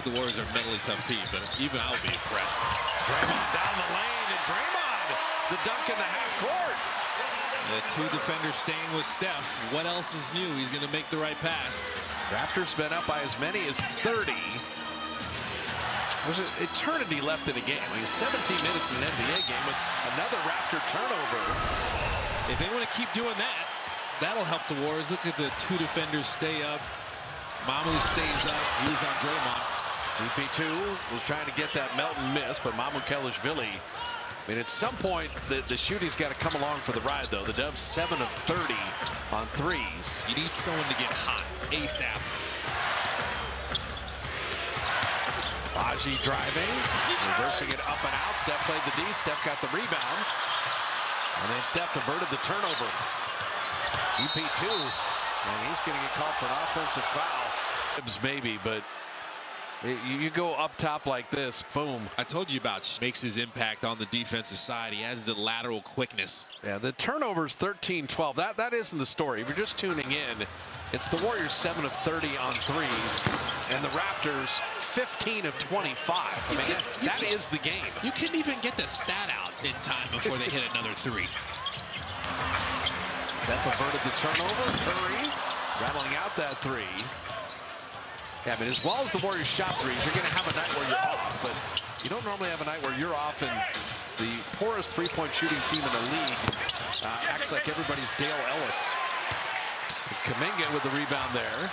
The Warriors are a mentally tough team, but even I would be impressed. Draymond down the lane, and Draymond, the dunk in the half court. The two defenders staying with Steph. What else is new? He's going to make the right pass. Raptors been up by as many as 30. There's an eternity left in the game. I mean, 17 minutes in an NBA game with another Raptor turnover. If they want to keep doing that, that'll help the Warriors. Look at the two defenders stay up. Mamu stays up. He was on Draymond. GP2 was trying to get that Melton miss, but Mamukelashvili. I mean, at some point, the shooting's got to come along for the ride, though. The Dubs 7 of 30 on threes. You need someone to get hot ASAP. Baji driving, reversing it up and out. Steph played the D. Steph got the rebound. And then Steph diverted the turnover. GP2, and he's going to get called for an offensive foul. Maybe, but you go up top like this, boom. I told you about makes his impact on the defensive side. He has the lateral quickness. Yeah, the turnovers 13-12. That isn't the story. If you're just tuning in, it's the Warriors 7 of 30 on threes, and the Raptors 15 of 25. I mean, that is the game. You couldn't even get the stat out in time before they hit another three. Steph averted the turnover. Curry rattling out that three. Yeah, I mean, as well as the Warriors shot threes, you're going to have a night where you're off, but you don't normally have a night where you're off and the poorest three-point shooting team in the league acts like everybody's Dale Ellis. Kuminga with the rebound there.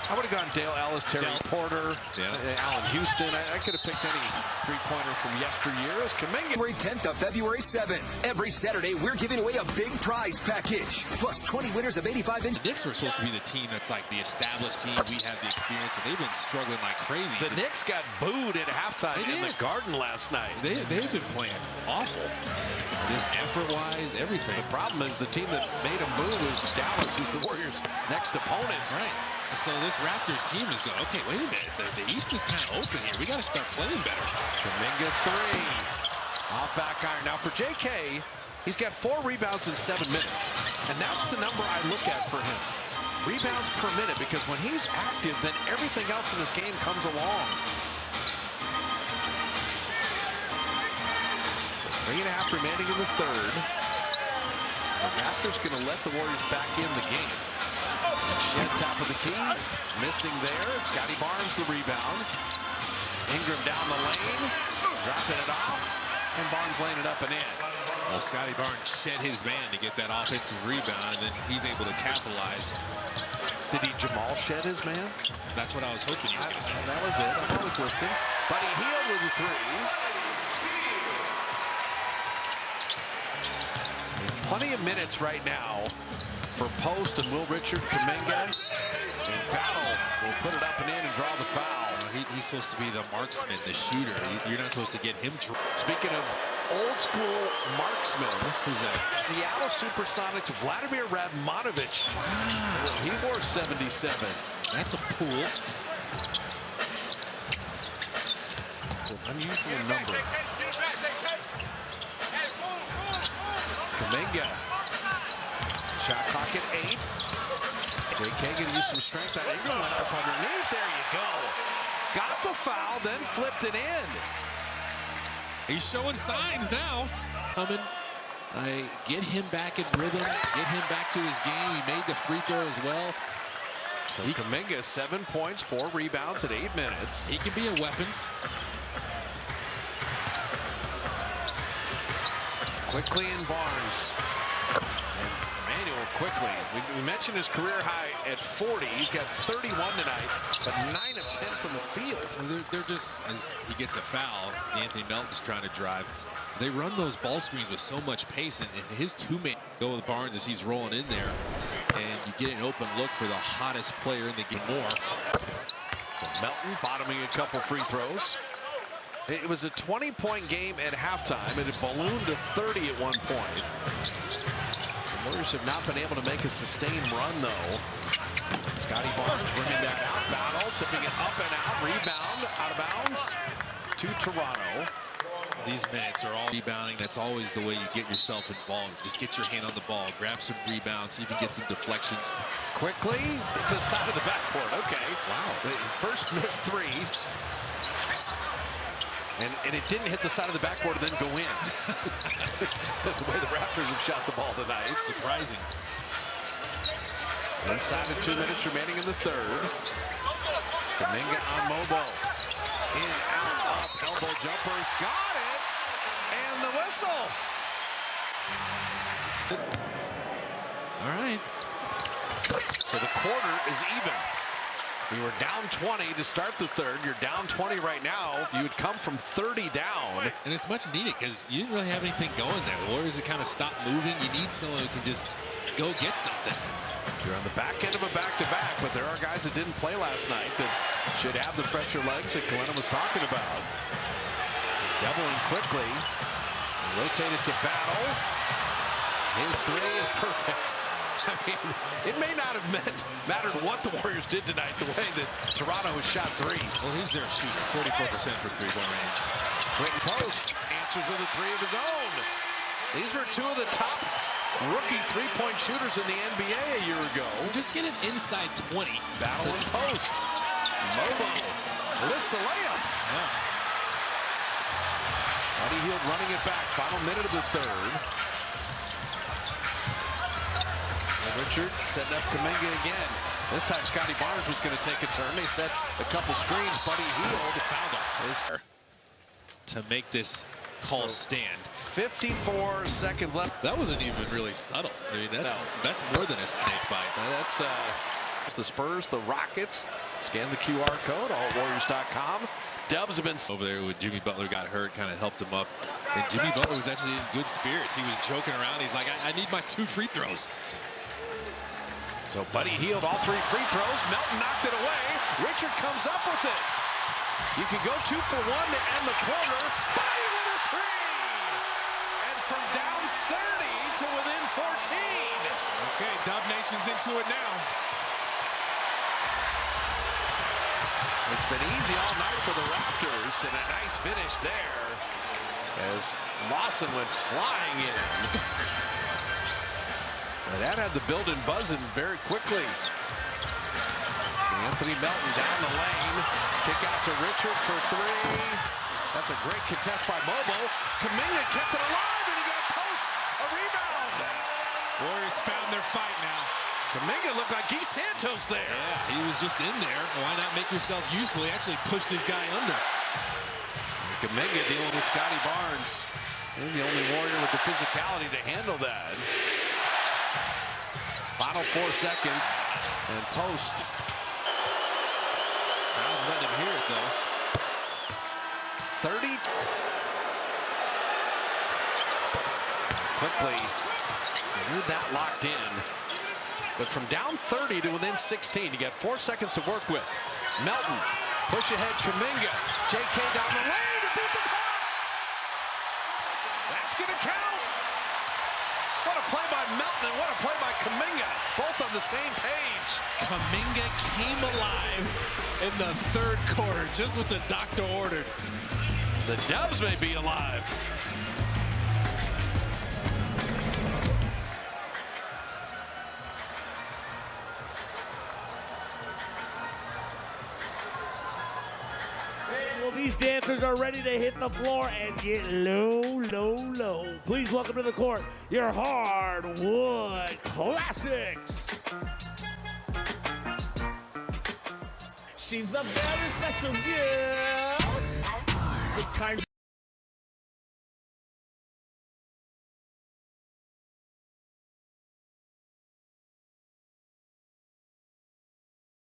I would have gone Dale Ellis, Terry Porter, Allen Houston. I could have picked any three-pointer from yesteryear. As Kuminga. February 10th to February 7th. Every Saturday, we're giving away a big prize package. Plus 20 winners of 85-inch. The Knicks were supposed to be the team that's like the established team. We have the experience, and they've been struggling like crazy. The Knicks got booed at halftime in the Garden last night. They've been playing awful. Just effort-wise, everything. The problem is the team that made them boo was Dallas, who's the Warriors' next opponent. Right. So this Raptors team is going, okay, wait a minute. The East is kind of open here. We got to start playing better. Kuminga three. Off back iron. Now for JK, he's got 4 rebounds in 7 minutes. And that's the number I look at for him. Rebounds per minute, because when he's active, then everything else in his game comes along. 3.5 remaining in the third. The Raptors going to let the Warriors back in the game. Shed top of the key, missing there. Scotty Barnes the rebound. Ingram down the lane, dropping it off, and Barnes laying it up and in. Well, Scotty Barnes shed his man to get that offensive rebound, and then he's able to capitalize. Did he Jamal shed his man? That's what I was hoping he was going to say. That was it. I was listening. Buddy Hield with the three. Plenty of minutes right now for Post and Will Richard, Kuminga, and Powell will put it up and in and draw the foul. He's supposed to be the marksman, the shooter. You're not supposed to get him. Speaking of old school marksman, who's that? Seattle Supersonics Vladimir Radmanovic. Wow. He wore 77. That's a pool. It's an unusual number. Kuminga. Shot clock at 8. JK going to use some strength. That Ingram went up underneath. There you go. Got the foul, then flipped it in. He's showing signs now. I get him back in rhythm, get him back to his game. He made the free throw as well. So Kuminga 7 points, 4 rebounds at 8 minutes. He can be a weapon. Quickly in Barnes. And Emmanuel quickly. We mentioned his career high at 40. He's got 31 tonight, but 9 of 10 from the field. They're just, as he gets a foul, Anthony Melton's trying to drive. They run those ball screens with so much pace, and his two-man go with Barnes as he's rolling in there. And you get an open look for the hottest player in the game more. So Melton bottoming a couple free throws. It was a 20-point game at halftime, and it ballooned to 30 at one point. The Warriors have not been able to make a sustained run, though. Scotty Barnes winning that out battle, tipping it up and out, rebound, out of bounds to Toronto. These minutes are all rebounding. That's always the way you get yourself involved. Just get your hand on the ball, grab some rebounds, see if you can get some deflections. Quickly to the side of the backcourt. Okay. Wow. The first missed three. And it didn't hit the side of the backboard and then go in. The way the Raptors have shot the ball tonight. Surprising. Inside of 2 minutes remaining in the third. Kuminga on Mobo. In, out, up, elbow jumper. Got it! And the whistle. All right. So the quarter is even. We were down 20 to start the third. You're down 20 right now. You would come from 30 down. And it's much needed because you didn't really have anything going there. The Warriors have kind of stopped moving. You need someone who can just go get something. You're on the back end of a back-to-back, but there are guys that didn't play last night that should have the fresher legs that Glenn was talking about. Doubling quickly. Rotated to Battle. His three is perfect. I mean, it may not have mattered what the Warriors did tonight, the way that Toronto has shot threes. Well, he's their shooter, 44% from three-point range. Quentin Post answers with a three of his own. These were two of the top rookie three-point shooters in the NBA a year ago. Just get it inside 20. Battle and Post. Mobo missed the layup. Yeah. Buddy Hield running it back. Final minute of the third. Richard setting up Kuminga again. This time Scotty Barnes was going to take a turn. They set a couple screens. Buddy Hield found him. To make this call stand. 54 seconds left. That wasn't even really subtle. I mean, that's more than a snake bite. That's the Spurs, the Rockets. Scan the QR code, allwarriors.com. Dubs have been over there when Jimmy Butler got hurt, kind of helped him up. And Jimmy Butler was actually in good spirits. He was joking around. He's like, I need my 2 free throws. So Buddy Hield all 3 free throws. Melton knocked it away. Richard comes up with it. You can go 2 for 1 to end the quarter. Buddy with a 3. And from down 30 to within 14. Okay, Dub Nation's into it now. It's been easy all night for the Raptors, and a nice finish there as Lawson went flying in. And that had the building buzzing very quickly. Anthony Melton down the lane. Kick out to Richard for 3. That's a great contest by Mobo. Kuminga kept it alive, and he got Post a rebound. Warriors found their fight now. Kuminga looked like Guy Santos there. Yeah, he was just in there. Why not make yourself useful? He actually pushed his guy under. Kuminga dealing with Scotty Barnes. He's the only Warrior with the physicality to handle that. Final 4 seconds, and Post. Brown's letting him hear it, though. 30. Quickly, with that locked in. But from down 30 to within 16, you got 4 seconds to work with. Melton, push ahead, Kuminga. JK down the lane to beat the clock. That's going to count. What a play by Melton and what a play by Kuminga. Both on the same page. Kuminga came alive in the third quarter, just what the doctor ordered. The Dubs may be alive. Well, these dancers are ready to hit the floor and get low, low, low. Please welcome to the court your Hardwood Classics. She's a very special girl.